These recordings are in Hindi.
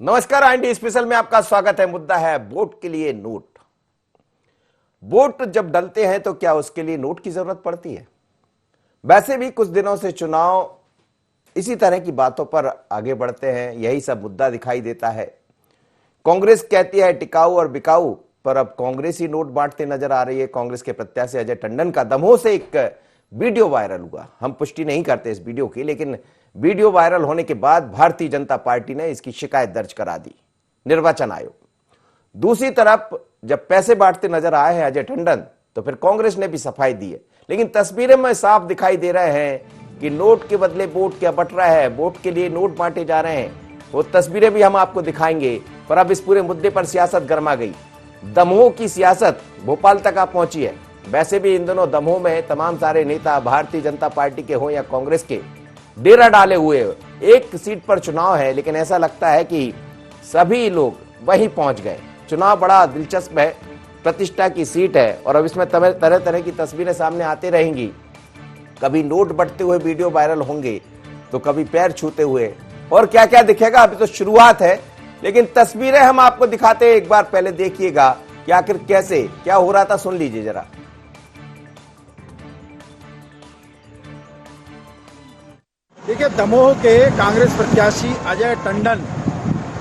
नमस्कार, आईएनटी स्पेशल में आपका स्वागत है। मुद्दा है वोट के लिए नोट। वोट जब डलते हैं तो क्या उसके लिए नोट की जरूरत पड़ती है? वैसे भी कुछ दिनों से चुनाव इसी तरह की बातों पर आगे बढ़ते हैं, यही सब मुद्दा दिखाई देता है। कांग्रेस कहती है टिकाऊ और बिकाऊ, पर अब कांग्रेस ही नोट बांटते नजर आ रही है। कांग्रेस के प्रत्याशी अजय टंडन का दमोह से एक वीडियो वायरल हुआ। हम पुष्टि नहीं करते इस वीडियो की, लेकिन वीडियो वायरल होने के बाद भारतीय जनता पार्टी ने इसकी शिकायत दर्ज करा दी निर्वाचन आयोग। दूसरी तरफ जब पैसे बांटते नजर आए हैं अजय टंडन, तो फिर कांग्रेस ने भी सफाई दी है। लेकिन तस्वीरें में साफ दिखाई दे रहे हैं कि नोट के बदले वोट क्या बट रहा है, वोट के लिए नोट बांटे जा रहे हैं। वो तस्वीरें भी हम आपको दिखाएंगे। पर अब इस पूरे मुद्दे पर सियासत गर्मा गई। दमोह की सियासत भोपाल तक आ पहुंची है। वैसे भी इन दोनों दमोह में तमाम सारे नेता भारतीय जनता पार्टी के हो या कांग्रेस के डेरा डाले हुए। एक सीट पर चुनाव है, लेकिन ऐसा लगता है कि सभी लोग वहीं पहुंच गए। चुनाव बड़ा दिलचस्प है, प्रतिष्ठा की सीट है और अब इसमें तरह तरह की तस्वीरें सामने आती रहेंगी। कभी नोट बंटते हुए वीडियो वायरल होंगे, तो कभी पैर छूते हुए, और क्या क्या दिखेगा। अभी तो शुरुआत है, लेकिन तस्वीरें हम आपको दिखाते हैं। एक बार पहले देखिएगा कि आखिर कैसे क्या हो रहा था, सुन लीजिए जरा। देखिए, दमोह के कांग्रेस प्रत्याशी अजय टंडन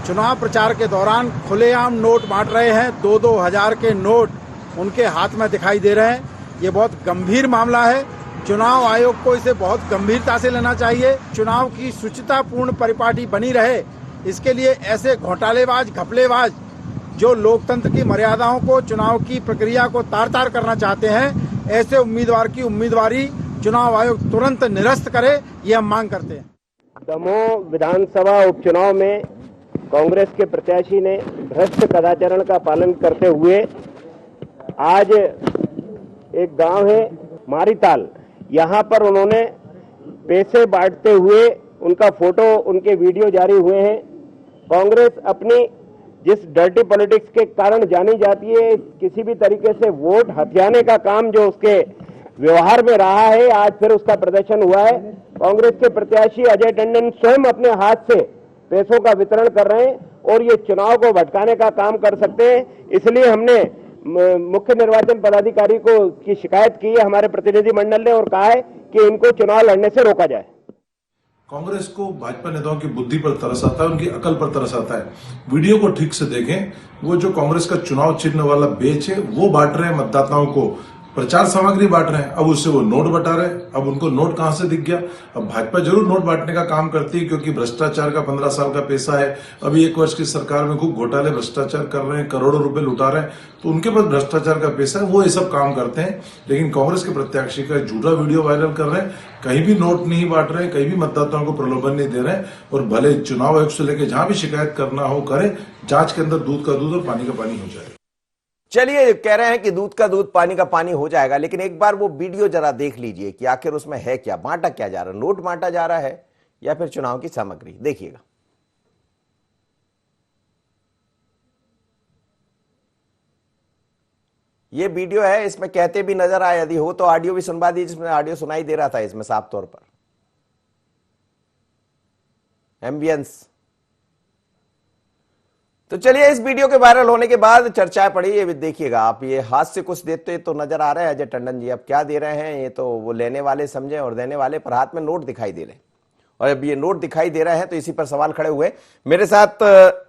चुनाव प्रचार के दौरान खुलेआम नोट बांट रहे हैं। 2-2 हजार के नोट उनके हाथ में दिखाई दे रहे हैं। ये बहुत गंभीर मामला है। चुनाव आयोग को इसे बहुत गंभीरता से लेना चाहिए। चुनाव की शुचितापूर्ण परिपाटी बनी रहे, इसके लिए ऐसे घोटालेबाज, घपलेबाज जो लोकतंत्र की मर्यादाओं को, चुनाव की प्रक्रिया को तार-तार करना चाहते हैं, ऐसे उम्मीदवार की उम्मीदवारी चुनाव आयोग तुरंत निरस्त करे, ये हम मांग करते हैं। दमोह विधानसभा उपचुनाव में कांग्रेस के प्रत्याशी ने भ्रष्ट कदाचरण का पालन करते हुए आज एक गांव है मारीताल, यहां पर उन्होंने पैसे बांटते हुए उनका फोटो, उनके वीडियो जारी हुए हैं। कांग्रेस अपनी जिस डर्टी पॉलिटिक्स के कारण जानी जाती है, किसी भी तरीके से वोट हथियाने का काम जो उसके व्यवहार में रहा है, आज फिर उसका प्रदर्शन हुआ है। कांग्रेस के प्रत्याशी अजय टंडन स्वयं अपने हाथ से पैसों का वितरण कर रहे हैं और ये चुनाव को भटकाने का काम कर सकते हैं। इसलिए हमने मुख्य निर्वाचन पदाधिकारी को की शिकायत की है हमारे प्रतिनिधि मंडल ने, और कहा है कि इनको चुनाव लड़ने से रोका जाए। कांग्रेस को भाजपा नेताओं की बुद्धि पर तरस आता है, उनकी अकल पर तरस आता है। वीडियो को ठीक से देखें। वो जो कांग्रेस का चुनाव चिन्ह वाला बेच है वो बांट रहे हैं मतदाताओं को, प्रचार सामग्री बांट रहे हैं। अब उससे वो नोट बटा रहे हैं। अब उनको नोट कहां से दिख गया? अब भाजपा जरूर नोट बांटने का काम करती है, क्योंकि भ्रष्टाचार का 15 साल का पैसा है। अभी 1 वर्ष की सरकार में खूब घोटाले भ्रष्टाचार कर रहे हैं, करोड़ों रुपए लुटा रहे हैं, तो उनके पास भ्रष्टाचार का पैसा है, वो ये सब काम करते हैं। लेकिन कांग्रेस के प्रत्याशी का झूठा वीडियो वायरल कर रहे हैं, कहीं भी नोट नहीं बांट रहे हैं, कहीं भी मतदाताओं को प्रलोभन नहीं दे रहे हैं। और भले चुनाव आयोग से लेकर जहां भी शिकायत करना हो करें, जांच के अंदर दूध का दूध और पानी का पानी हो जाए। चलिए, कह रहे हैं कि दूध का दूध, पानी का पानी हो जाएगा, लेकिन एक बार वो वीडियो जरा देख लीजिए कि आखिर उसमें है क्या, बांटा क्या जा रहा है। नोट बांटा जा रहा है या फिर चुनाव की सामग्री? देखिएगा। ये वीडियो है, इसमें कहते भी नजर आए, यदि हो तो ऑडियो भी सुनवा दीजिए, जिसमें ऑडियो सुनाई दे रहा था इसमें साफ तौर पर। एम्बियंस। तो चलिए, इस वीडियो के वायरल होने के बाद चर्चाएं पड़ी। ये देखिएगा आप, ये हाथ से कुछ देते तो नजर आ रहे हैं अजय टंडन जी। अब क्या दे रहे हैं, ये तो वो लेने वाले समझे, और देने वाले पर हाथ में नोट दिखाई दे रहे हैं। और अब ये नोट दिखाई दे रहे हैं तो इसी पर सवाल खड़े हुए। मेरे साथ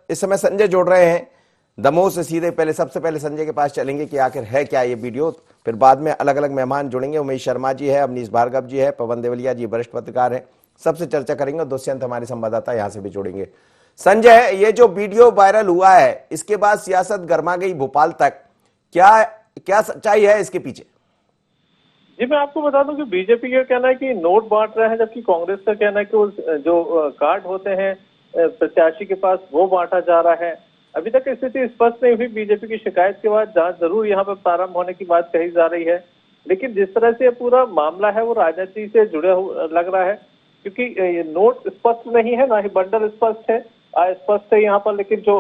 इस समय संजय जोड़ रहे हैं दमोह से सीधे। पहले सबसे पहले संजय के पास चलेंगे कि आखिर है क्या ये वीडियो, फिर बाद में अलग अलग मेहमान जुड़ेंगे। उमेश शर्मा जी है, अवनीश भार्गव जी है, पवन देवलिया जी वरिष्ठ पत्रकार है, सबसे चर्चा करेंगे। दुष्यंत हमारे संवाददाता यहां से भी जोड़ेंगे। संजय, ये जो वीडियो वायरल हुआ है, इसके बाद सियासत गर्मा गई भोपाल तक। क्या क्या सच्चाई है इसके पीछे? जी, मैं आपको बता दूं कि बीजेपी का कहना है कि नोट बांट रहे हैं, जबकि कांग्रेस का कहना है कि वो जो कार्ड होते हैं प्रत्याशी के पास वो बांटा जा रहा है। अभी तक स्थिति स्पष्ट नहीं हुई। बीजेपी की शिकायत के बाद जांच जरूर यहाँ पर प्रारंभ होने की बात कही जा रही है, लेकिन जिस तरह से पूरा मामला है वो राजनीति से जुड़े लग रहा है, क्योंकि ये नोट स्पष्ट नहीं है, ना ही बंडल स्पष्ट है, अस्पष्ट है यहाँ पर। लेकिन जो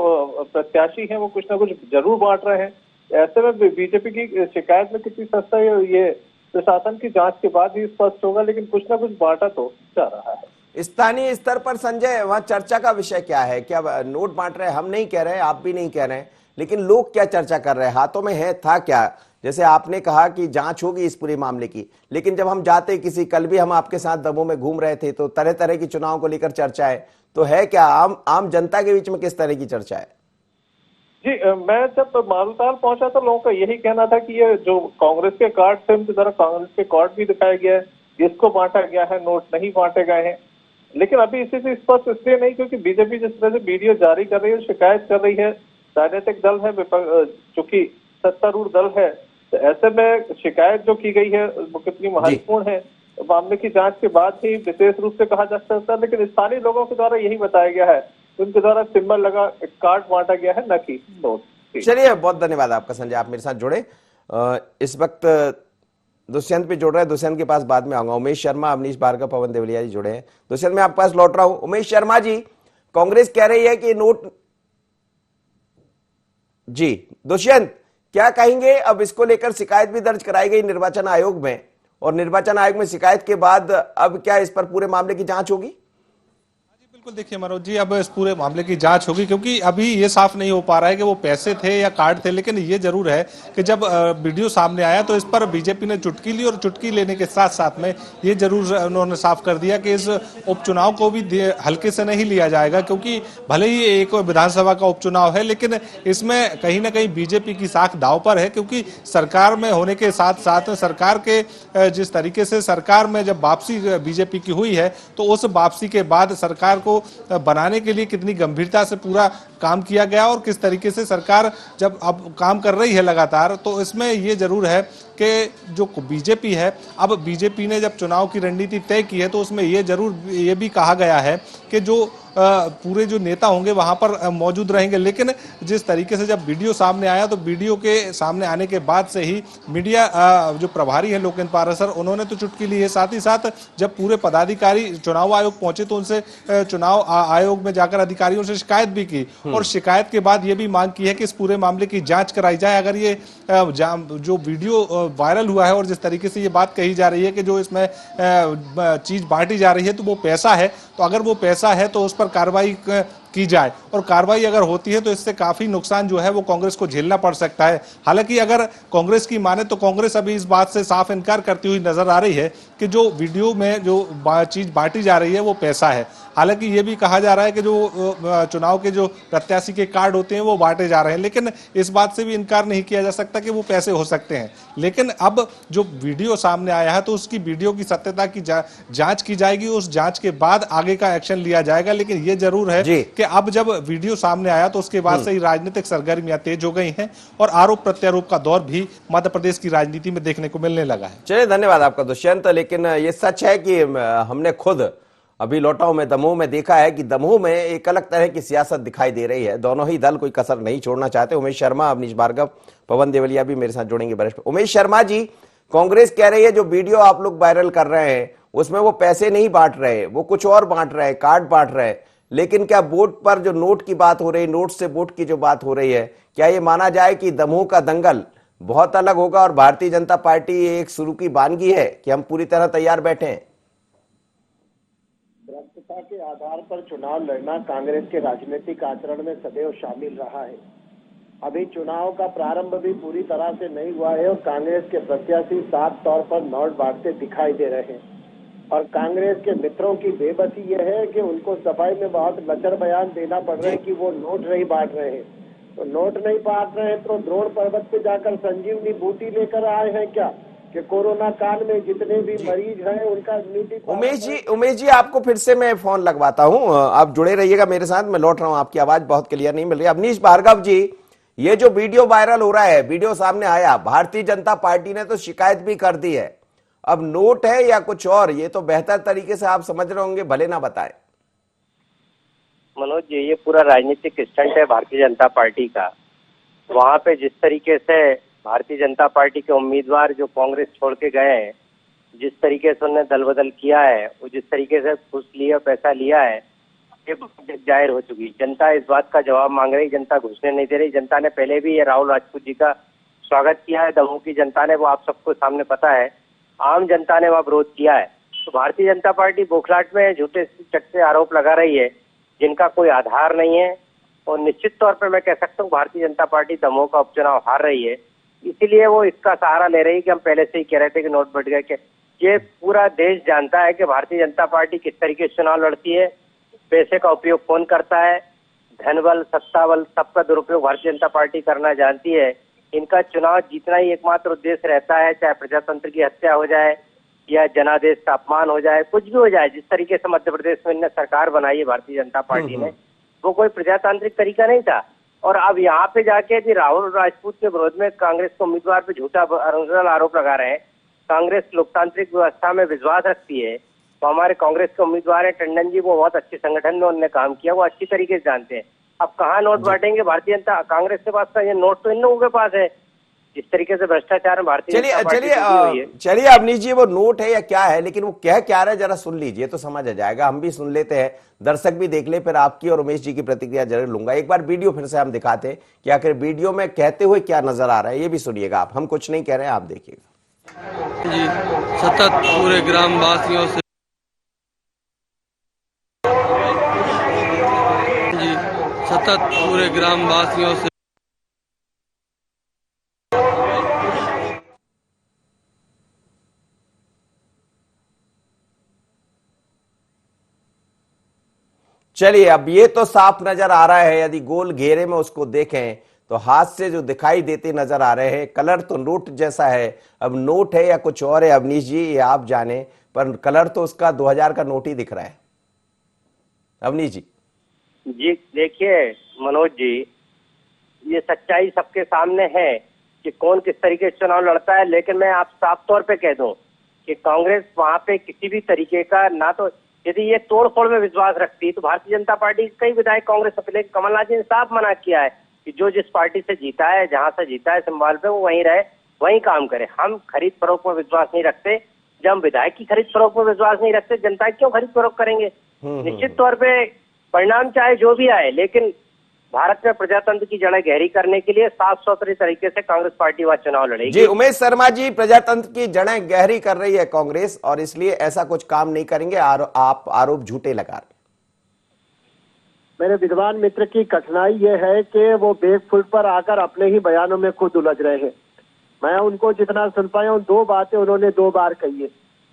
प्रत्याशी हैं वो कुछ ना कुछ जरूर बांट रहे हैं। ऐसे में बीजेपी की शिकायत में कितनी सच्चाई है ये प्रशासन की जांच के बाद ही स्पष्ट होगा, लेकिन कुछ ना कुछ बांटा तो जा रहा है। स्थानीय स्तर पर संजय वहां चर्चा का विषय क्या है? क्या नोट बांट रहे हैं? हम नहीं कह रहे हैं, आप भी नहीं कह रहे हैं, लेकिन लोग क्या चर्चा कर रहे हैं? हाथों में है था क्या? जैसे आपने कहा कि जांच होगी इस पूरे मामले की, लेकिन जब हम जाते किसी, कल भी हम आपके साथ दमोह में घूम रहे थे तो तरह तरह की चुनाव को लेकर चर्चा है, तो है क्या आम जनता के बीच में किस तरह की चर्चा है? जी, मैं जब मारूताल पहुंचा तो लोगों का यही कहना था कि ये जो कांग्रेस के कार्ड थे उनकी तरह कांग्रेस के कार्ड भी दिखाया गया है, जिसको बांटा गया है, नोट नहीं बांटे गए हैं। लेकिन अभी इसी से स्पष्ट इसलिए नहीं क्योंकि बीजेपी जिस तरह से वीडियो जारी कर रही है, शिकायत कर रही है, राजनीतिक दल है, चूंकि सत्तारूढ़ दल है, तो ऐसे में शिकायत जो की गई है वो कितनी महत्वपूर्ण है, मामले की जांच के बाद ही विशेष रूप से कहा जा सकता है। लेकिन स्थानीय लोगों के द्वारा यही बताया गया है, उनके द्वारा सिंबल लगा कार्ड बांटा गया है, न कि नोट। चलिए, बहुत धन्यवाद आपका संजय, आप मेरे साथ जुड़े। इस वक्त दुष्यंत भी जुड़ रहे हैं, दुष्यंत के पास बाद में आऊंगा। उमेश शर्मा, अवनीश भार्गव, पवन देवलिया जी जुड़े हैं। दुष्यंत मैं आपके पास लौट रहा हूं। उमेश शर्मा जी, कांग्रेस कह रही है कि नोट, जी दुष्यंत क्या कहेंगे? अब इसको लेकर शिकायत भी दर्ज कराई गई निर्वाचन आयोग में, और निर्वाचन आयोग में शिकायत के बाद अब क्या इस पर पूरे मामले की जांच होगी? बिल्कुल, देखिए मनोज जी, अब इस पूरे मामले की जांच होगी, क्योंकि अभी ये साफ नहीं हो पा रहा है कि वो पैसे थे या कार्ड थे। लेकिन ये जरूर है कि जब वीडियो सामने आया तो इस पर बीजेपी ने चुटकी ली, और चुटकी लेने के साथ साथ में ये जरूर उन्होंने साफ कर दिया कि इस उपचुनाव को भी हल्के से नहीं लिया जाएगा, क्योंकि भले ही एक विधानसभा का उपचुनाव है, लेकिन इसमें कहीं ना कहीं बीजेपी की साख दांव पर है। क्योंकि सरकार में होने के साथ साथ सरकार के जिस तरीके से सरकार में जब वापसी बीजेपी की हुई है, तो उस वापसी के बाद सरकार को बनाने के लिए कितनी गंभीरता से पूरा काम किया गया, और किस तरीके से सरकार जब अब काम कर रही है लगातार, तो इसमें ये जरूर है कि जो बीजेपी है, अब बीजेपी ने जब चुनाव की रणनीति तय की है तो उसमें ये जरूर ये भी कहा गया है कि जो पूरे जो नेता होंगे वहां पर मौजूद रहेंगे। लेकिन जिस तरीके से जब वीडियो सामने आया, तो वीडियो के सामने आने के बाद से ही मीडिया जो प्रभारी है लोकेंद्र पाराशर, उन्होंने तो चुटकी ली है। साथ ही साथ जब पूरे पदाधिकारी चुनाव आयोग पहुंचे तो उनसे चुनाव आयोग में जाकर अधिकारियों से शिकायत भी की, और शिकायत के बाद ये भी मांग की है कि इस पूरे मामले की जांच कराई जाए। अगर ये जो वीडियो वायरल हुआ है और जिस तरीके से ये बात कही जा रही है कि जो इसमें चीज बांटी जा रही है तो वो पैसा है, तो अगर वो पैसा है तो उस पर कार्रवाई की जाए, और कार्रवाई अगर होती है तो इससे काफी नुकसान जो है वो कांग्रेस को झेलना पड़ सकता है। हालांकि अगर कांग्रेस की माने तो कांग्रेस अभी इस बात से साफ इनकार करती हुई नजर आ रही है कि जो वीडियो में जो चीज बांटी जा रही है वो पैसा है। हालांकि ये भी कहा जा रहा है कि जो चुनाव के जो प्रत्याशी के कार्ड होते हैं वो बांटे जा रहे हैं, लेकिन इस बात से भी इनकार नहीं किया जा सकता कि वो पैसे हो सकते हैं। लेकिन अब जो वीडियो सामने आया है तो उसकी वीडियो की सत्यता की जांच की जाएगी, उस जांच के बाद आगे का एक्शन लिया जाएगा। लेकिन ये जरूर है कि अब जब वीडियो सामने आया तो उसके बाद से ही राजनीतिक सरगर्मियां तेज हो गई हैं, और आरोप प्रत्यारोप का दौर भी मध्य प्रदेश की राजनीति में देखने को मिलने लगा है। चलिए, धन्यवाद आपका दुष्यंत। लेकिन ये सच है कि हमने खुद अभी लौटा हूं मैं दमोह में, देखा है कि दमोह में एक अलग तरह की सियासत दिखाई दे रही है। दोनों ही दल कोई कसर नहीं छोड़ना चाहते। उमेश शर्मा, अवनीश भार्गव, पवन देवलिया भी मेरे साथ जुड़ेंगे वरिष्ठ। उमेश शर्मा जी, कांग्रेस कह रही है जो वीडियो आप लोग वायरल कर रहे हैं उसमें वो पैसे नहीं बांट रहे, वो कुछ और बांट रहे, कार्ड बांट रहे। लेकिन क्या वोट पर जो नोट की बात हो रही, नोट से वोट की जो बात हो रही है, क्या ये माना जाए कि दमोह का दंगल बहुत अलग होगा और भारतीय जनता पार्टी एक शुरू की बानगी है कि हम पूरी तरह तैयार बैठे हैं? भ्रष्टता के आधार पर चुनाव लड़ना कांग्रेस के राजनीतिक आचरण में सदैव शामिल रहा है। अभी चुनाव का प्रारंभ भी पूरी तरह से नहीं हुआ है और कांग्रेस के प्रत्याशी साफ तौर पर नोट बांटते दिखाई दे रहे हैं, और कांग्रेस के मित्रों की बेबसी यह है कि उनको सफाई में बहुत लचर बयान देना पड़ रहा है कि वो नोट नहीं बांट रहे हैं। तो नोट नहीं बांट रहे हैं तो द्रोण पर्वत पे जाकर संजीवनी बूटी लेकर आए हैं क्या कि कोरोना काल में जितने भी मरीज हैं उनका नीति। उमेश जी आपको फिर से मैं फोन लगवाता हूं, आप जुड़े रहिएगा मेरे साथ। मैं लौट रहा हूं, आपकी आवाज बहुत क्लियर नहीं मिल रही। अवनीश भार्गव जी, ये जो वीडियो वायरल हो रहा है, वीडियो सामने आया, भारतीय जनता पार्टी ने तो शिकायत भी कर दी है। अब नोट है या कुछ और, ये तो बेहतर तरीके से आप समझ रहे होंगे, भले ना बताएं। मनोज जी, ये पूरा राजनीतिक स्टंट है भारतीय जनता पार्टी का। वहां पे जिस तरीके से भारतीय जनता पार्टी के उम्मीदवार जो कांग्रेस छोड़ के गए हैं, जिस तरीके से उन्होंने दल बदल किया है, वो जिस तरीके से घूस लिया, पैसा लिया है, ये जाहिर हो चुकी। जनता इस बात का जवाब मांग रही, जनता घुसने नहीं दे रही। जनता ने पहले भी ये राहुल राजपूत जी का स्वागत किया है, दमोह की जनता ने, वो आप सबको सामने पता है। आम जनता ने वह विरोध किया है, तो भारतीय जनता पार्टी बौखलाहट में झूठे चट्टे आरोप लगा रही है जिनका कोई आधार नहीं है। और निश्चित तौर पर मैं कह सकता हूँ भारतीय जनता पार्टी दमोह का उपचुनाव हार रही है, इसीलिए वो इसका सहारा ले रही है कि हम पहले से ही कह रहे थे कि नोट बढ़ गए। ये पूरा देश जानता है कि भारतीय जनता पार्टी किस तरीके से चुनाव लड़ती है, पैसे का उपयोग कौन करता है, धन बल सत्ता बल सबका दुरुपयोग भारतीय जनता पार्टी करना जानती है। इनका चुनाव जीतना ही एकमात्र उद्देश्य रहता है, चाहे प्रजातंत्र की हत्या हो जाए या जनादेश का अपमान हो जाए, कुछ भी हो जाए। जिस तरीके से मध्य प्रदेश में इनने सरकार बनाई है भारतीय जनता पार्टी ने, वो कोई प्रजातांत्रिक तरीका नहीं था। और अब यहाँ पे जाके भी राहुल राजपूत के विरोध में कांग्रेस के उम्मीदवार पे झूठा आरोप लगा रहे हैं। कांग्रेस लोकतांत्रिक व्यवस्था में विश्वास रखती है, तो हमारे कांग्रेस के उम्मीदवार है टंडन जी, वो बहुत अच्छे संगठन में उन्होंने काम किया, वो अच्छी तरीके से जानते हैं। अब कहाँ नोट बांटेंगे भारतीय जनता कांग्रेस के पास, तो ये नोट तो इन लोगों के पास है। जिस तरीके से भ्रष्टाचार में भारतीय जनता पार्टी हुई है। चलिए अवनीश जी, वो नोट है या क्या है, लेकिन वो कह क्या रहा है जरा सुन लीजिए तो समझ आ जाएगा। हम भी सुन लेते हैं, दर्शक भी देख ले, फिर आपकी और उमेश जी की प्रतिक्रिया जरूर लूंगा। एक बार वीडियो फिर से हम दिखाते हैं कि आखिर वीडियो में कहते हुए क्या नजर आ रहा है, ये भी सुनिएगा आप। हम कुछ नहीं कह रहे हैं, आप देखिएगा। जी सतत पूरे ग्रामवासियों से सतत पूरे ग्रामवासियों से चलिए अब ये तो साफ नजर आ रहा है, यदि गोल घेरे में उसको देखें तो हाथ से जो दिखाई देते नजर आ रहे हैं, कलर तो नोट जैसा है। अब नोट है या कुछ और है अवनीश जी, ये आप जाने, पर कलर तो उसका 2000 का नोट ही दिख रहा है। अवनीश जी जी देखिए मनोज जी, ये सच्चाई सबके सामने है कि कौन किस तरीके से चुनाव लड़ता है। लेकिन मैं आप साफ तौर पे कह दूं कि कांग्रेस वहां पे किसी भी तरीके का, ना तो यदि ये तोड़ फोड़ में विश्वास रखती है तो भारतीय जनता पार्टी के कई विधायक कांग्रेस अपने, कमलनाथ जी ने साफ मना किया है कि जो जिस पार्टी से जीता है, जहां से जीता है संभाल पे, वो वहीं रहे, वहीं काम करे। हम खरीद फरोख्त में विश्वास नहीं रखते। जब हम विधायक की खरीद फरोख्त में विश्वास नहीं रखते, जनता क्यों खरीद फरोख्त करेंगे। निश्चित तौर पे परिणाम चाहे जो भी आए, लेकिन भारत में प्रजातंत्र की जड़ें गहरी करने के लिए साफ सुथरे तरीके से कांग्रेस पार्टी वह चुनाव लड़ेगी। जी उमेश शर्मा जी, प्रजातंत्र की जड़ें गहरी कर रही है कांग्रेस, और इसलिए ऐसा कुछ काम नहीं करेंगे। आप आरोप झूठे लगा रहे। मेरे विद्वान मित्र की कठिनाई ये है कि वो बेफुट पर आकर अपने ही बयानों में खुद उलझ रहे हैं। मैं उनको जितना सुन पाया हूं, दो बातें उन्होंने 2 बार कही है।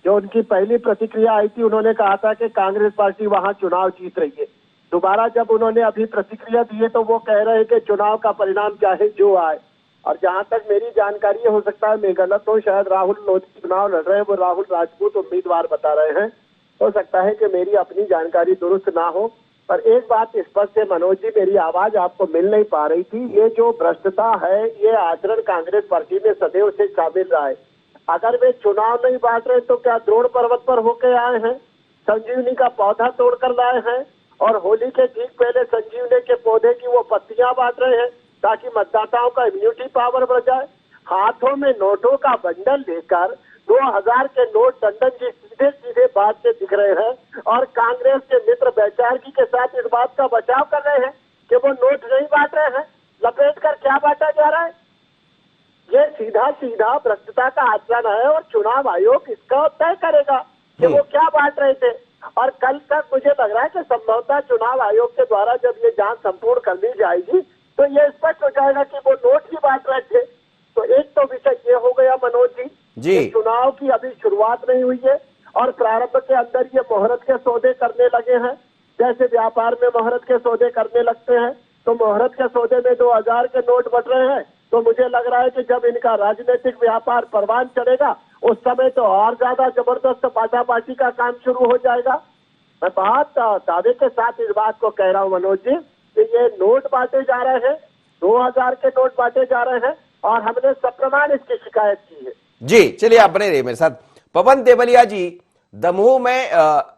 जो उनकी पहली प्रतिक्रिया आई थी, उन्होंने कहा था कि कांग्रेस पार्टी वहां चुनाव जीत रही है। दोबारा जब उन्होंने अभी प्रतिक्रिया दी है तो वो कह रहे हैं कि चुनाव का परिणाम चाहे जो आए। और जहां तक मेरी जानकारी है, हो सकता है मैं गलत हूं, शायद राहुल लोधी चुनाव लड़ रहे हैं, वो राहुल राजपूत उम्मीदवार बता रहे हैं। हो सकता है कि मेरी अपनी जानकारी दुरुस्त ना हो, पर एक बात स्पष्ट है मनोज जी, मेरी आवाज आपको मिल नहीं पा रही थी। ये जो भ्रष्टता है, ये आचरण कांग्रेस पार्टी में सदैव से शामिल रहा है। अगर वे चुनाव नहीं बांट रहे तो क्या द्रोण पर्वत पर होके आए हैं, संजीवनी का पौधा तोड़कर लाए हैं, और होली के ठीक पहले संजीवनी के पौधे की वो पत्तियां बांट रहे हैं ताकि मतदाताओं का इम्यूनिटी पावर बढ़ जाए। हाथों में नोटों का बंडल लेकर 2000 के नोट टंडन जी सीधे सीधे बांटते दिख रहे हैं, और कांग्रेस के मित्र वैचारिकी के साथ इस बात का बचाव कर रहे हैं कि वो नोट नहीं बांट रहे हैं। लपेट कर क्या बांटा जा रहा है, ये सीधा सीधा भ्रष्टता का आचरण है, और चुनाव आयोग इसका तय करेगा कि वो क्या बांट रहे थे। और कल तक मुझे लग रहा है कि संभवतः चुनाव आयोग के द्वारा जब ये जांच संपूर्ण कर ली जाएगी तो ये स्पष्ट हो जाएगा कि वो नोट ही बांट रहे थे। तो एक तो विषय ये हो गया मनोज जी, चुनाव की अभी शुरुआत नहीं हुई है और प्रारंभ के अंदर ये मोहरत के सौदे करने लगे हैं। जैसे व्यापार में मोहरत के सौदे करने लगते हैं, तो मोहरत के सौदे में 2000 के नोट बट रहे हैं। तो मुझे लग रहा है कि जब इनका राजनीतिक व्यापार परवान चढ़ेगा, उस समय तो और ज्यादा जबरदस्त पाटापाटी का काम शुरू हो जाएगा। मैं बहुत दावे के साथ इस बात को कह रहा हूं मनोज जी कि ये नोट बांटे जा रहे हैं, 2000 के नोट बांटे जा रहे हैं, और हमने सप्रमाण इसकी शिकायत की है। जी चलिए आप बने रहिए मेरे साथ। पवन देवलिया जी, दमोह में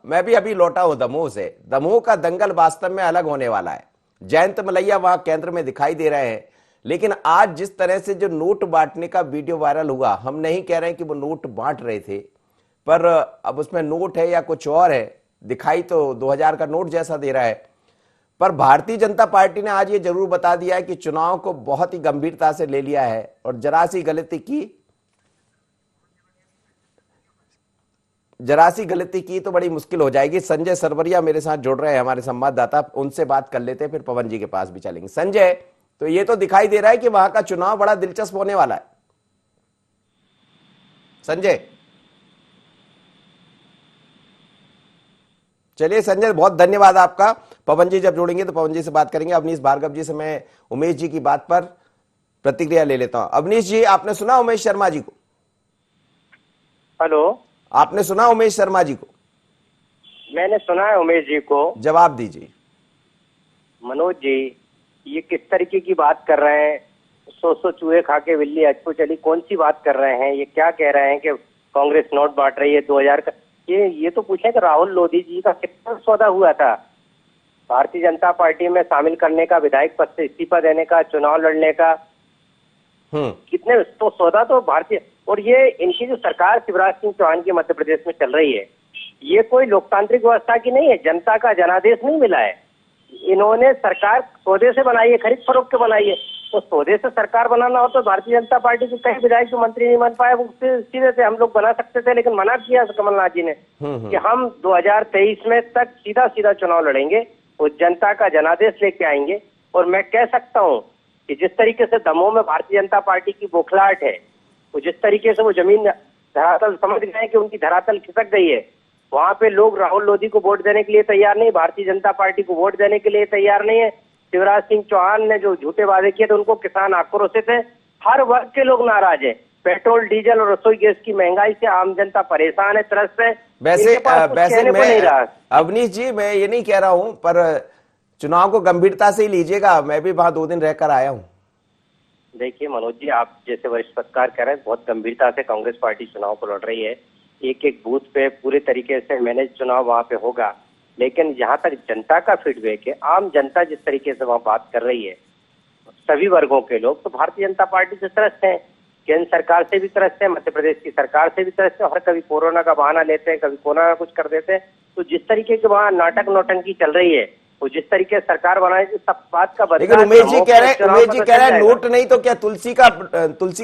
मैं भी अभी लौटा हूं दमोह से। दमोह का दंगल वास्तव में अलग होने वाला है। जयंत मलैया वहां केंद्र में दिखाई दे रहे हैं, लेकिन आज जिस तरह से जो नोट बांटने का वीडियो वायरल हुआ, हम नहीं कह रहे हैं कि वो नोट बांट रहे थे, पर अब उसमें नोट है या कुछ और है, दिखाई तो 2000 का नोट जैसा दे रहा है। पर भारतीय जनता पार्टी ने आज ये जरूर बता दिया है कि चुनाव को बहुत ही गंभीरता से ले लिया है और जरा सी गलती की। जरा सी गलती की तो बड़ी मुश्किल हो जाएगी। संजय सरवरिया मेरे साथ जुड़ रहे हैं, हमारे संवाददाता, उनसे बात कर लेते हैं, फिर पवन जी के पास भी चलेंगे। संजय, तो ये तो दिखाई दे रहा है कि वहां का चुनाव बड़ा दिलचस्प होने वाला है। संजय, चलिए संजय, बहुत धन्यवाद आपका। पवन जी जब जोड़ेंगे तो पवन जी से बात करेंगे। अवनीश भार्गव जी से मैं उमेश जी की बात पर प्रतिक्रिया ले लेता हूं। अवनीश जी, आपने सुना उमेश शर्मा जी को? हेलो, आपने सुना उमेश शर्मा जी को? मैंने सुना है उमेश जी को। जवाब दीजिए। मनोज जी, ये किस तरीके की बात कर रहे हैं? सौ चूहे खा के बिल्ली अचपू चली, कौन सी बात कर रहे हैं? ये क्या कह रहे हैं कि कांग्रेस नोट बांट रही है 2000 का? ये तो पूछे कि राहुल लोधी जी का कितना सौदा हुआ था भारतीय जनता पार्टी में शामिल करने का, विधायक पद से इस्तीफा देने का, चुनाव लड़ने का, कितने तो सौदा तो भारतीय। और ये इनकी जो सरकार शिवराज सिंह चौहान की मध्य प्रदेश में चल रही है, ये कोई लोकतांत्रिक व्यवस्था की नहीं है, जनता का जनादेश नहीं मिला है। इन्होंने सरकार सौदे से बनाई है, खरीद फरोख्त के बनाई है। तो सौदे से सरकार बनाना हो तो भारतीय जनता पार्टी के कई विधायक जो मंत्री नहीं बन पाए, वो सीधे से हम लोग बना सकते थे, लेकिन मना किया कमलनाथ जी ने कि हम 2023 में तक सीधा सीधा चुनाव लड़ेंगे, वो जनता का जनादेश लेके आएंगे। और मैं कह सकता हूँ कि जिस तरीके से दमोह में भारतीय जनता पार्टी की बौखलाहट है, वो जिस तरीके से वो जमीन धरातल समझ गए कि उनकी धरातल खिसक गई है, वहां पे लोग राहुल लोधी को वोट देने के लिए तैयार नहीं, भारतीय जनता पार्टी को वोट देने के लिए तैयार नहीं है। शिवराज सिंह चौहान ने जो झूठे वादे किए थे उनको किसान आक्रोशित है, हर वर्ग के लोग नाराज है। पेट्रोल डीजल और रसोई गैस की महंगाई से आम जनता परेशान है, त्रस्त है। वैसे मैं अवनीश जी, मैं ये नहीं कह रहा हूं, पर चुनाव को गंभीरता से ही लीजिएगा। मैं भी वहां 2 दिन रहकर आया हूं। देखिए मनोज जी, आप जैसे वरिष्ठ पत्रकार कह रहे हैं, बहुत गंभीरता से कांग्रेस पार्टी चुनाव को लड़ रही है। एक एक बूथ पे पूरे तरीके से मैनेज चुनाव वहां पे होगा। लेकिन जहां तक जनता का फीडबैक है, आम जनता जिस तरीके से वहां बात कर रही है, सभी वर्गों के लोग तो भारतीय जनता पार्टी से त्रस्त हैं, केंद्र सरकार से भी त्रस्त है, मध्य प्रदेश की सरकार से भी त्रस्त है। हर कभी कोरोना का बहाना लेते हैं, कभी कोरोना कुछ कर देते हैं। तो जिस तरीके के वहाँ नाटक नौटंकी चल रही है, वो जिस तरीके से सरकार बनाई, सब बात का बदला। लेकिन उमेश जी कह रहे हैं नोट नहीं तो क्या तुलसी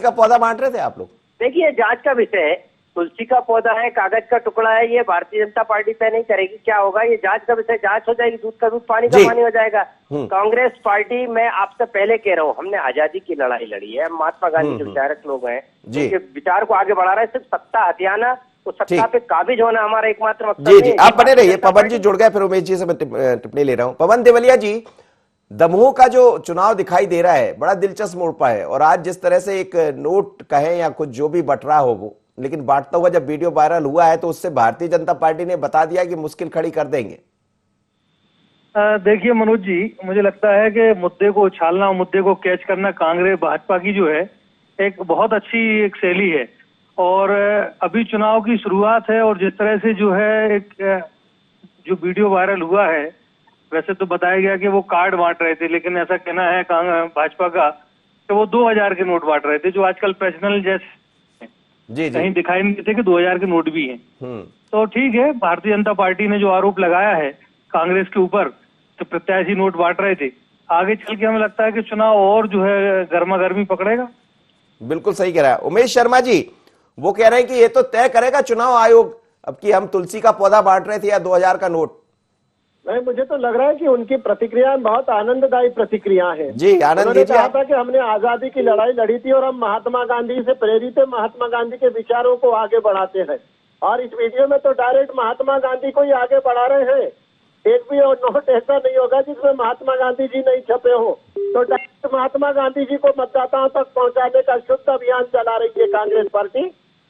का पौधा बांट रहे थे आप लोग? देखिए, जांच का विषय है। तुलसी का पौधा है, कागज का टुकड़ा है, ये भारतीय जनता पार्टी तय नहीं करेगी क्या होगा। ये जांच का विषय, जांच हो जाएगी, दूध का दूध पानी का पानी हो जाएगा। कांग्रेस पार्टी, मैं आपसे पहले कह रहा हूँ, हमने आजादी की लड़ाई लड़ी है। महात्मा गांधी जो विचारक लोग हैं, उनके विचार को आगे बढ़ा रहे हैं। सिर्फ सत्ता हथियाना, तो सत्ता पे काबिज होना हमारा एकमात्र मकसद नहीं। जी, आप बने रहिए। पवन जी जुड़ गए, फिर उमेश जी से मैं टिप्पणी ले रहा हूं। पवन देवलिया जी, दमोह का जो चुनाव दिखाई दे रहा है बड़ा दिलचस्प मोड़ पर है, और आज जिस तरह से एक नोट कहें या कुछ जो भी बट रहा हो वो, लेकिन बांटता हुआ जब वीडियो वायरल हुआ है तो उससे भारतीय जनता पार्टी ने बता दिया कि मुश्किल खड़ी कर देंगे। देखिए मनोज जी, मुझे लगता है कि मुद्दे को उछालना, मुद्दे को कैच करना कांग्रेस भाजपा की जो है एक बहुत अच्छी एक शैली है। और अभी चुनाव की शुरुआत है, और जिस तरह से जो है एक जो वीडियो वायरल हुआ है, वैसे तो बताया गया कि वो कार्ड बांट रहे थे, लेकिन ऐसा कहना है भाजपा का कि वो 2000 के नोट बांट रहे थे, जो आजकल पैशनल जैसे जी कहीं दिखाई नहीं देते कि 2000 के नोट भी हैं। तो ठीक है, भारतीय जनता पार्टी ने जो आरोप लगाया है कांग्रेस के ऊपर तो प्रत्याशी नोट बांट रहे थे, आगे चल के हमें लगता है कि चुनाव और जो है गर्मा गर्मी पकड़ेगा। बिल्कुल सही कह रहा है उमेश शर्मा जी। वो कह रहे हैं कि ये तो तय करेगा चुनाव आयोग अब कि हम तुलसी का पौधा बांट रहे थे या 2000 का नोट। नहीं, मुझे तो लग रहा है कि उनकी प्रतिक्रियाएं बहुत आनंददायी प्रतिक्रिया है। जी, आनंद लीजिए। कहा था कि हमने आजादी की लड़ाई लड़ी थी और हम महात्मा गांधी से प्रेरित है, महात्मा गांधी के विचारों को आगे बढ़ाते हैं। और इस वीडियो में तो डायरेक्ट महात्मा गांधी को ही आगे बढ़ा रहे हैं। एक भी और नोट ऐसा नहीं होगा जिसमें महात्मा गांधी जी नहीं छपे हो। तो डायरेक्ट महात्मा गांधी जी को मतदाताओं तक पहुंचाने का शुद्ध अभियान चला रही है कांग्रेस पार्टी।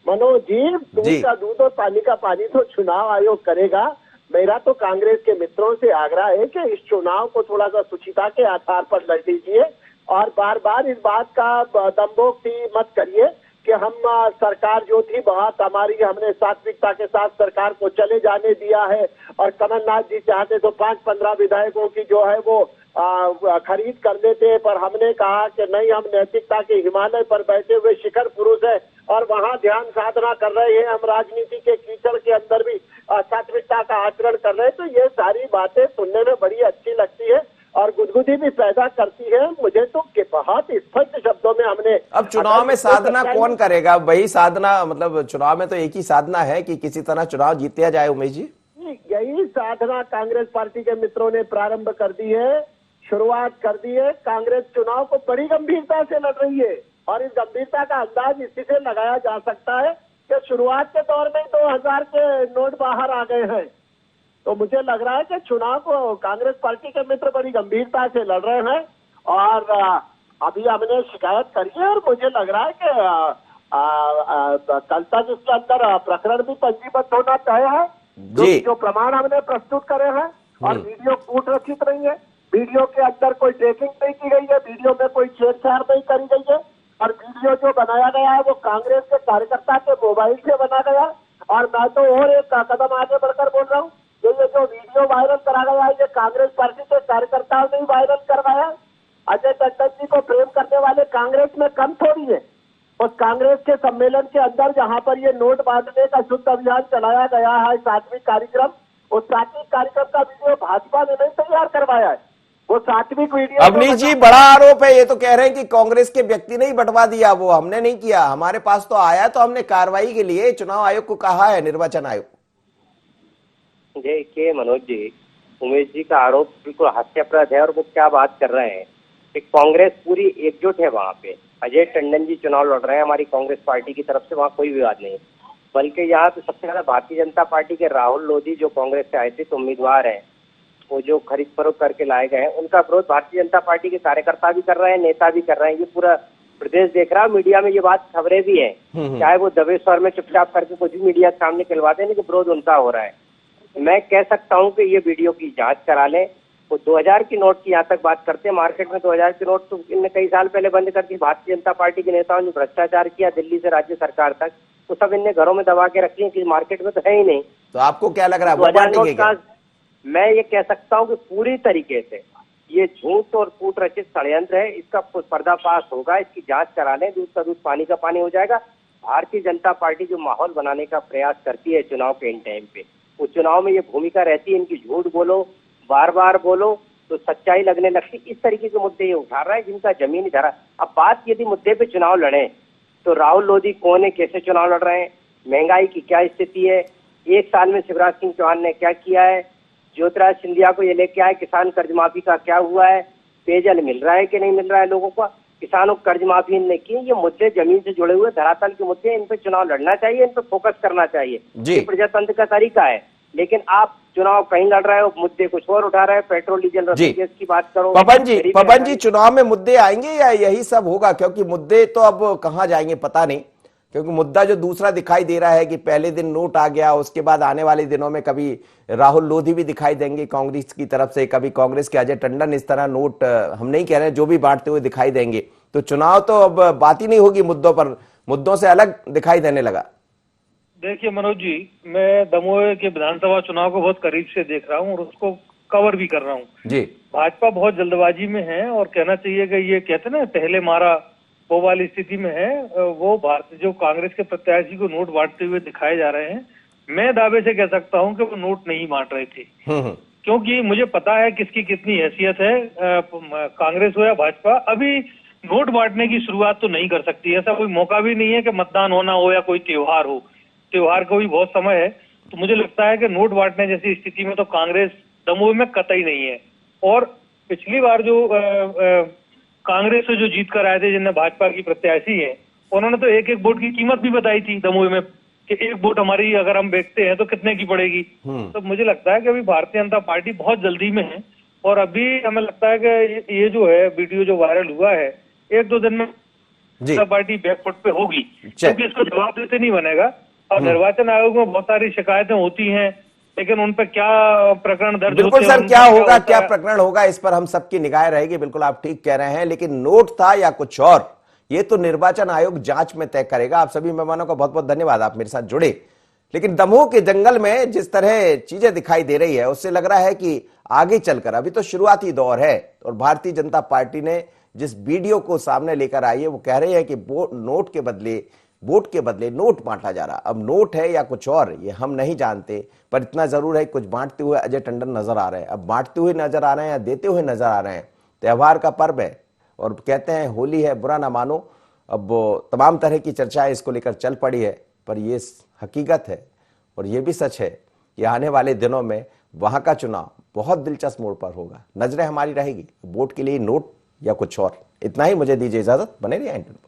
मनोज जी, दूध का दूध और पानी का पानी तो चुनाव आयोग करेगा। मेरा तो कांग्रेस के मित्रों से आग्रह है कि इस चुनाव को थोड़ा सा शुचिता के आधार पर लड़ लीजिए और बार बार इस बात का दम्भोक्ति मत करिए कि हम सरकार जो थी बहुत हमारी, हमने सात्विकता के साथ सरकार को चले जाने दिया है और कमलनाथ जी चाहते तो 5-15 विधायकों की जो है वो खरीद कर लेते, पर हमने कहा कि नहीं, हम नैतिकता के हिमालय पर बैठे हुए शिखर पुरुष है और वहां ध्यान साधना कर रहे हैं। हम राजनीति के कीचड़ के अंदर भी सात्विकता का आचरण कर रहे हैं। तो ये सारी बातें सुनने में बड़ी अच्छी लगती है और गुदगुदी भी पैदा करती है। मुझे तो बहुत स्पष्ट शब्दों में हमने अब चुनाव में साधना कौन करेगा? वही साधना, मतलब चुनाव में तो एक ही साधना है कि किसी तरह चुनाव जीता जाए। उमेश जी, यही साधना कांग्रेस पार्टी के मित्रों ने प्रारंभ कर दी है, शुरुआत कर दी है। कांग्रेस चुनाव को बड़ी गंभीरता से लड़ रही है और इस गंभीरता का अंदाज इसी से लगाया जा सकता है कि शुरुआत के दौर में 2000 के नोट बाहर आ गए हैं। तो मुझे लग रहा है कि चुनाव को कांग्रेस पार्टी के मित्र बड़ी गंभीरता से लड़ रहे हैं और अभी हमने शिकायत करी है और मुझे लग रहा है कि कल तक इसके अंदर प्रकरण भी पंजीबद्ध होना तय है। जो प्रमाण हमने प्रस्तुत करे हैं और वीडियो कूट रचित नहीं है, वीडियो के अंदर कोई ट्रेकिंग नहीं की गई है, वीडियो में कोई छेड़छाड़ नहीं करी गई है और वीडियो जो बनाया गया है वो कांग्रेस के कार्यकर्ता के मोबाइल से बना गया। और मैं तो और एक कदम आगे बढ़कर बोल रहा हूँ, ये जो वीडियो वायरल करा गया है ये कांग्रेस पार्टी के कार्यकर्ताओं ने ही वायरल करवाया। अजय टंडन जी को प्रेम करने वाले कांग्रेस में कम थोड़ी है। उस कांग्रेस के सम्मेलन के अंदर जहां पर ये नोट बांटने का शुद्ध अभियान चलाया गया है, सात्विक कार्यक्रम, उस सात्विक कार्यक्रम का वीडियो भाजपा ने नहीं तैयार करवाया है। वो सात्विक वीडियो अवनीश जी, बड़ा आरोप है। ये तो कह रहे हैं कि कांग्रेस के व्यक्ति ने ही बंटवा दिया, वो हमने नहीं किया, हमारे पास तो आया तो हमने कार्रवाई के लिए चुनाव आयोग को कहा है, निर्वाचन आयोग। देखिए मनोज जी, उमेश जी का आरोप बिल्कुल हास्यास्पद है और वो क्या बात कर रहे हैं कि कांग्रेस पूरी एकजुट है। वहाँ पे अजय टंडन जी चुनाव लड़ रहे हैं हमारी कांग्रेस पार्टी की तरफ से, वहाँ कोई विवाद नहीं, बल्कि यहाँ तो सबसे ज्यादा भारतीय जनता पार्टी के राहुल लोधी जो कांग्रेस से आए थे तो उम्मीदवार है, वो जो खरीद फरोख्त करके लाए गए हैं, उनका विरोध भारतीय जनता पार्टी के कार्यकर्ता भी कर रहे हैं, नेता भी कर रहे हैं। ये पूरा प्रदेश देख रहा है, मीडिया में ये बात खबरें भी है, चाहे वो दबे स्वर में चुपचाप करके कुछ भी मीडिया के सामने खिलवाते हैं, लेकिन विरोध उनका हो रहा है। मैं कह सकता हूँ कि ये वीडियो की जांच करा लें। वो 2000 की नोट की यहाँ तक बात करते हैं, मार्केट में 2000 की नोट तो इनने कई साल पहले बंद कर दी। भारतीय जनता पार्टी के नेताओं ने भ्रष्टाचार किया दिल्ली से राज्य सरकार तक, वो सब इनने घरों में दबा के रखी है कि मार्केट में तो है ही नहीं। तो आपको क्या लग रहा है, वो 2000 बांटेंगे क्या? मैं ये कह सकता हूँ कि पूरी तरीके से ये झूठ और कूट रचित षड्यंत्र है। इसका पर्दाफाश होगा, इसकी जांच करा लें, दूध का दूध पानी का पानी हो जाएगा। भारतीय जनता पार्टी जो माहौल बनाने का प्रयास करती है चुनाव के इन टाइम पे, उस चुनाव में ये भूमिका रहती है इनकी, झूठ बोलो, बार बार बोलो तो सच्चाई लगने लगती। इस तरीके के मुद्दे ये उठा रहा है जिनका जमीनी धरा। अब बात यदि मुद्दे पे चुनाव लड़े तो राहुल लोधी कौन है, कैसे चुनाव लड़ रहे हैं, महंगाई की क्या स्थिति है, एक साल में शिवराज सिंह चौहान ने क्या किया है, ज्योतिराज सिंधिया को ये लेके आए, किसान कर्ज माफी का क्या हुआ है, पेयजल मिल रहा है कि नहीं मिल रहा है लोगों को, किसानों को कर्ज माफी ने की। ये मुद्दे जमीन से जुड़े हुए धरातल के मुद्दे, इन पे चुनाव लड़ना चाहिए, इन पे फोकस करना चाहिए। ये प्रजातंत्र का तरीका है। लेकिन आप चुनाव कहीं लड़ रहे हो, मुद्दे कुछ और उठा रहे हैं, पेट्रोल डीजल रसोई गैस की बात करो। पवन जी, चुनाव में मुद्दे आएंगे या यही सब होगा? क्योंकि मुद्दे तो अब कहां जाएंगे पता नहीं, क्योंकि मुद्दा जो दूसरा दिखाई दे रहा है कि पहले दिन नोट आ गया, उसके बाद आने वाले दिनों में कभी राहुल लोधी भी दिखाई देंगे कांग्रेस की तरफ से, कभी कांग्रेस के अजय टंडन इस तरह नोट, हम नहीं कह रहे हैं, जो भी बांटते हुए दिखाई देंगे। तो चुनाव तो अब बात ही नहीं होगी मुद्दों पर, मुद्दों से अलग दिखाई देने लगा। देखिए मनोज जी, मैं दमोह के विधानसभा चुनाव को बहुत करीब से देख रहा हूँ और उसको कवर भी कर रहा हूँ जी। भाजपा बहुत जल्दबाजी में है और कहना चाहिए कि ये कहते ना पहले मारा वो वाली स्थिति में है। वो भारतीय जो कांग्रेस के प्रत्याशी को नोट बांटते हुए दिखाए जा रहे हैं, मैं दावे से कह सकता हूं कि वो नोट नहीं बांट रहे थे, क्योंकि मुझे पता है किसकी कितनी हैसियत है, कांग्रेस हो या भाजपा। अभी नोट बांटने की शुरुआत तो नहीं कर सकती, ऐसा कोई मौका भी नहीं है कि मतदान होना हो या कोई त्योहार हो, त्योहार को भी बहुत समय है। तो मुझे लगता है कि नोट बांटने जैसी स्थिति में तो कांग्रेस दमोह में कतई नहीं है। और पिछली बार जो कांग्रेस से जो जीत कर आए थे, जिनने भाजपा की प्रत्याशी है, उन्होंने तो एक एक वोट की कीमत भी बताई थी दमोह में कि एक वोट हमारी अगर हम बेचते हैं तो कितने की पड़ेगी। तो मुझे लगता है कि अभी भारतीय जनता पार्टी बहुत जल्दी में है और अभी हमें लगता है कि ये जो है वीडियो जो वायरल हुआ है, एक दो दिन में जनता पार्टी बैकफुट पे होगी, क्योंकि इसको जवाब देते नहीं बनेगा। और निर्वाचन आयोग में बहुत सारी शिकायतें होती हैं, लेकिन उन पर क्या प्रकरण दर्ज बिल्कुल सर, क्या होगा, क्या प्रकरण होगा, इस पर हम सबकी निगाह रहेगी। बिल्कुल आप ठीक कह रहे हैं, लेकिन नोट था या कुछ और, ये तो निर्वाचन आयोग जांच में तय करेगा। आप सभी मेहमानों का बहुत बहुत धन्यवाद, आप मेरे साथ जुड़े। लेकिन दमोह के जंगल में जिस तरह चीजें दिखाई दे रही है, उससे लग रहा है कि आगे चलकर, अभी तो शुरुआती दौर है और भारतीय जनता पार्टी ने जिस वीडियो को सामने लेकर आई है, वो कह रही है कि नोट के बदले वोट के बदले नोट बांटा जा रहा। अब नोट है या कुछ और ये हम नहीं जानते, पर इतना जरूर है कुछ बांटते हुए अजय टंडन नजर आ रहे हैं। अब बांटते हुए नजर आ रहे हैं या देते हुए नजर आ रहे हैं। त्योहार का पर्व है और कहते हैं होली है, बुरा ना मानो। अब तमाम तरह की चर्चाएं इसको लेकर चल पड़ी है, पर ये हकीकत है और ये भी सच है कि आने वाले दिनों में वहां का चुनाव बहुत दिलचस्प मोड़ पर होगा। नजरें हमारी रहेगी वोट के लिए नोट या कुछ और। इतना ही, मुझे दीजिए इजाजत, बने रहिए एंटरटेनमेंट।